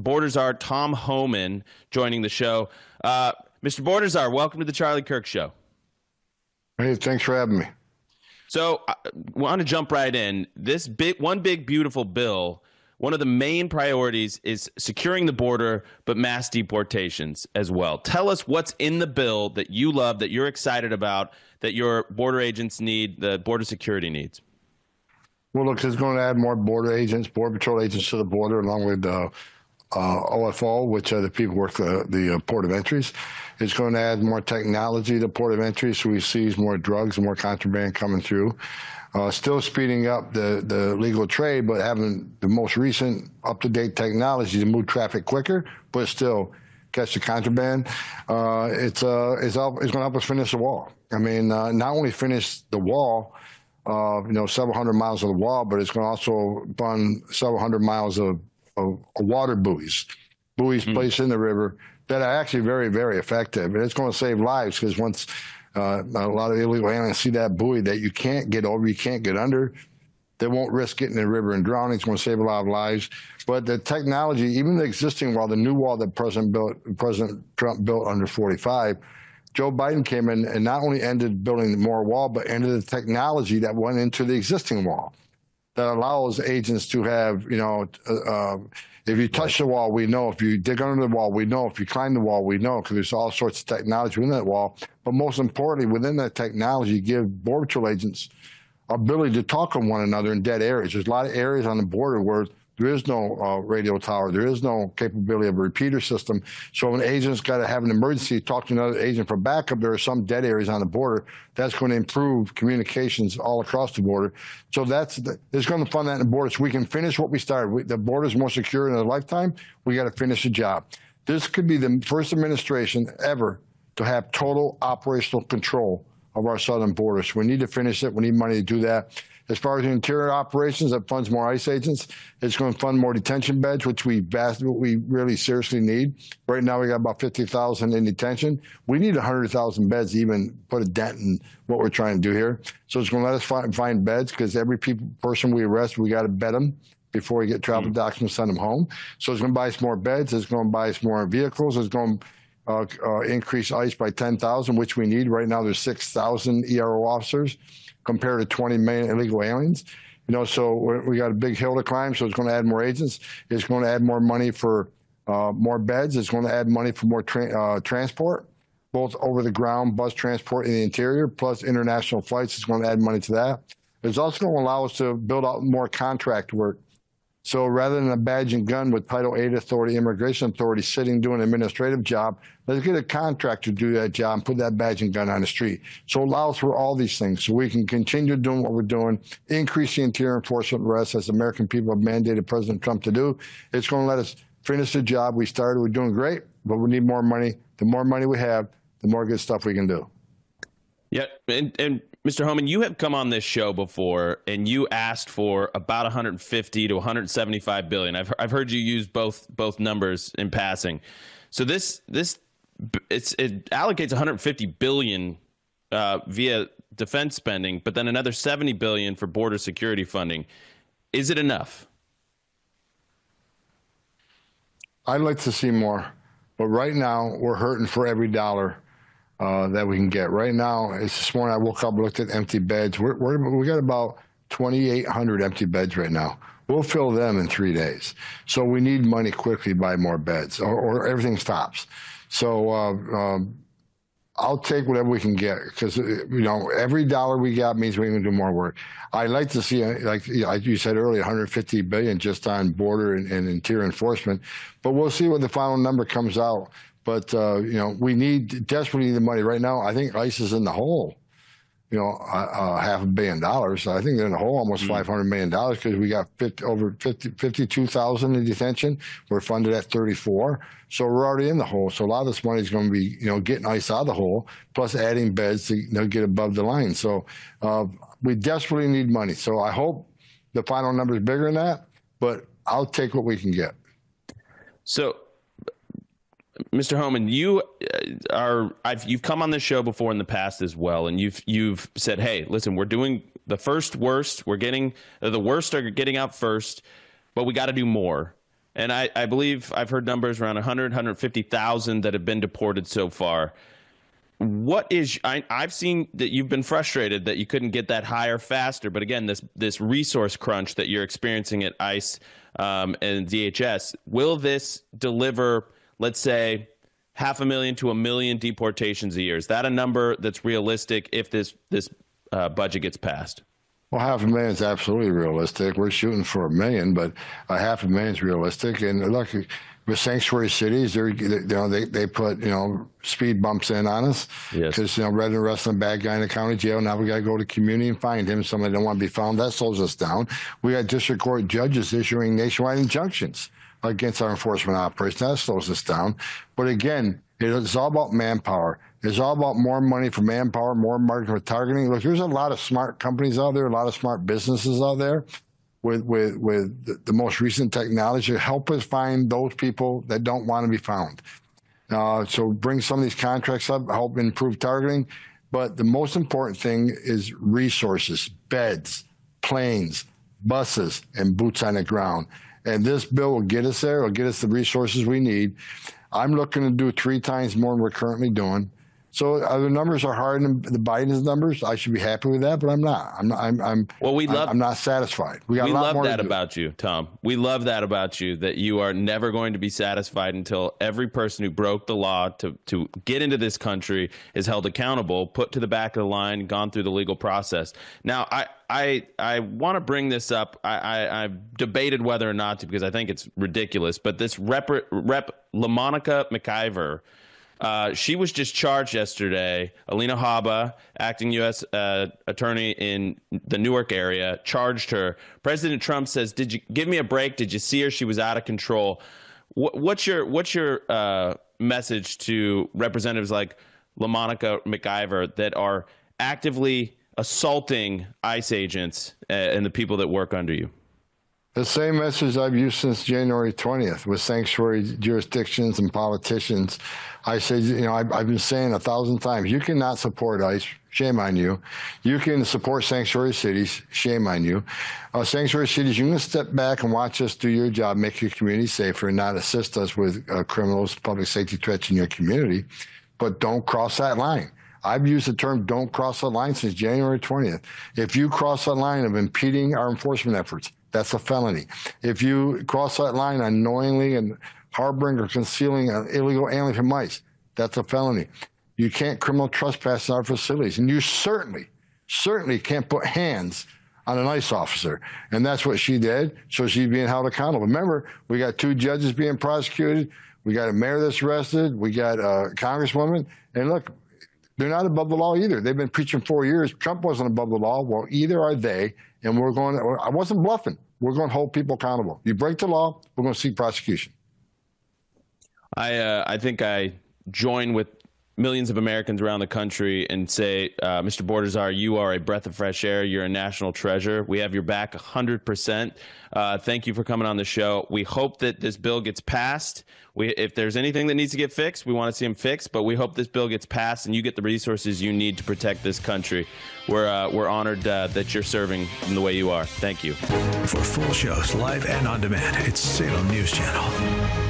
Borderzar Tom Homan joining the show. Mr. Borderzar, welcome to the Charlie Kirk Show. Hey, thanks for having me. So I want to jump right in. This one big, beautiful bill, one of the main priorities is securing the border, but mass deportations as well. Tell us what's in the bill that you love, that you're excited about, that your border agents need, the border security needs. Well, look, it's going to add more border agents, border patrol agents to the border, along with OFO, which are the people who work the port of entries. It's going to add more technology to port of entry, so we seize more drugs and more contraband coming through. Still speeding up the legal trade, but having the most recent up-to-date technology to move traffic quicker, but still catch the contraband. It's going to help us finish the wall. I mean, not only finish the wall, several hundred miles of the wall, but it's going to also fund several hundred miles of water buoys placed in the river that are actually very, very effective. And it's going to save lives, because once a lot of illegal aliens see that buoy that you can't get over, you can't get under, they won't risk getting in the river and drowning. It's going to save a lot of lives. But the technology, even the existing wall, the new wall that President Trump built under 45, Joe Biden came in and not only ended building more wall, but ended the technology that went into the existing wall that allows agents to have, if you touch the wall, we know. If you dig under the wall, we know. If you climb the wall, we know, because there's all sorts of technology within that wall. But most importantly, within that technology, give Border Patrol agents ability to talk to one another in dead areas. There's a lot of areas on the border where there is no radio tower. There is no capability of a repeater system. So when an agent's got to have an emergency, talk to another agent for backup, there are some dead areas on the border. That's going to improve communications all across the border. So it's going to fund that in the border so we can finish what we started. The border is more secure in a lifetime. We got to finish the job. This could be the first administration ever to have total operational control of our southern border. So we need to finish it. We need money to do that. As far as the interior operations, that funds more ICE agents. It's going to fund more detention beds, which we really seriously need. Right now, we got about 50,000 in detention. We need 100,000 beds to even put a dent in what we're trying to do here. So it's going to let us find beds, because every person we arrest, we got to vet them before we get travel documents, send them home. So it's going to buy us more beds. It's going to buy us more vehicles. It's going to increase ICE by 10,000, which we need. Right now, there's 6,000 ERO officers compared to 20 million illegal aliens. So we got a big hill to climb, so it's going to add more agents. It's going to add more money for more beds. It's going to add money for more transport, both over the ground, bus transport in the interior, plus international flights. It's going to add money to that. It's also going to allow us to build out more contract work. So rather than a badge and gun with Title VIII authority, immigration authority sitting doing an administrative job, let's get a contractor to do that job and put that badge and gun on the street. So allow us for all these things so we can continue doing what we're doing, increase the interior enforcement arrests as the American people have mandated President Trump to do. It's going to let us finish the job we started. We're doing great, but we need more money. The more money we have, the more good stuff we can do. Yeah, and Mr. Homan, you have come on this show before, and you asked for about 150 to 175 billion. I've heard you use both numbers in passing. So it allocates 150 billion via defense spending, but then another 70 billion for border security funding. Is it enough? I'd like to see more, but right now we're hurting for every dollar that we can get. Right now, this morning I woke up, looked at empty beds. We got about 2,800 empty beds right now. We'll fill them in 3 days. So we need money quickly to buy more beds, or everything stops. So I'll take whatever we can get, because every dollar we got means we can do more work. I'd like to see, like you said earlier, 150 billion just on border and interior enforcement. But we'll see what the final number comes out. But, we desperately need the money right now. I think ICE is in the hole, $500 million. I think they're in the hole almost $500 million, because we got over 52,000 in detention. We're funded at 34. So we're already in the hole. So a lot of this money is going to be, getting ICE out of the hole, plus adding beds to get above the line. So we desperately need money. So I hope the final number is bigger than that, but I'll take what we can get. So, Mr. Homan, you've come on this show before in the past as well, and you've said, hey, listen, we're doing the first worst. We're getting the worst are getting out first, but we got to do more. And I believe I've heard numbers around 150,000 that have been deported so far. What is I've seen that you've been frustrated that you couldn't get that higher faster, but again, this resource crunch that you're experiencing at ICE and DHS, will this deliver, let's say, 500,000 to 1 million deportations a year? Is that a number that's realistic if this budget gets passed? Well, 500,000 is absolutely realistic. We're shooting for 1 million, but 500,000 is realistic. And look, with sanctuary cities, they put speed bumps in on us because rather than arresting a bad guy in the county jail, now we got to go to community and find him. Somebody don't want to be found. That slows us down. We got district court judges issuing nationwide injunctions against our enforcement operations. That slows us down. But again, it's all about manpower. It's all about more money for manpower, more market for targeting. Look, there's a lot of smart companies out there, a lot of smart businesses out there with the most recent technology to help us find those people that don't want to be found. So bring some of these contracts up, help improve targeting. But the most important thing is resources, beds, planes, buses, and boots on the ground. And this bill will get us there. It'll get us the resources we need. I'm looking to do 3 times more than we're currently doing. So the numbers are hard, and the Biden's numbers, I should be happy with that, but I'm not. I'm not satisfied. We love that about you, Tom. We love that about you, that you are never going to be satisfied until every person who broke the law to get into this country is held accountable, put to the back of the line, gone through the legal process. Now, I want to bring this up. I've debated whether or not to, because I think it's ridiculous, but this Rep. LaMonica McIver, she was just charged yesterday. Alina Habba, acting U.S. attorney in the Newark area, charged her. President Trump says, "Did you give me a break? Did you see her? She was out of control." What's your message to representatives like LaMonica McIver that are actively assaulting ICE agents and the people that work under you? The same message I've used since January 20th with sanctuary jurisdictions and politicians. I said, I've been saying 1,000 times, you cannot support ICE. Shame on you. You can support sanctuary cities. Shame on you. Sanctuary cities, you can step back and watch us do your job, make your community safer, and not assist us with criminals, public safety threats in your community. But don't cross that line. I've used the term "don't cross the line" since January 20th. If you cross the line of impeding our enforcement efforts, that's a felony. If you cross that line unknowingly and harboring or concealing an illegal alien from ICE, that's a felony. You can't criminal trespass in our facilities. And you certainly can't put hands on an ICE officer. And that's what she did, so she's being held accountable. Remember, we got 2 judges being prosecuted. We got a mayor that's arrested. We got a congresswoman. And look, they're not above the law either. They've been preaching 4 years. Trump wasn't above the law. Well, either are they. And I wasn't bluffing. We're going to hold people accountable. You break the law, we're going to seek prosecution. I think I join with millions of Americans around the country and say, Mr. Bordazar, you are a breath of fresh air. You're a national treasure. We have your back 100%. Thank you for coming on the show. We hope that this bill gets passed. If there's anything that needs to get fixed, we want to see them fixed, but we hope this bill gets passed and you get the resources you need to protect this country. We're honored that you're serving in the way you are. Thank you. For full shows, live and on demand, it's Salem News Channel.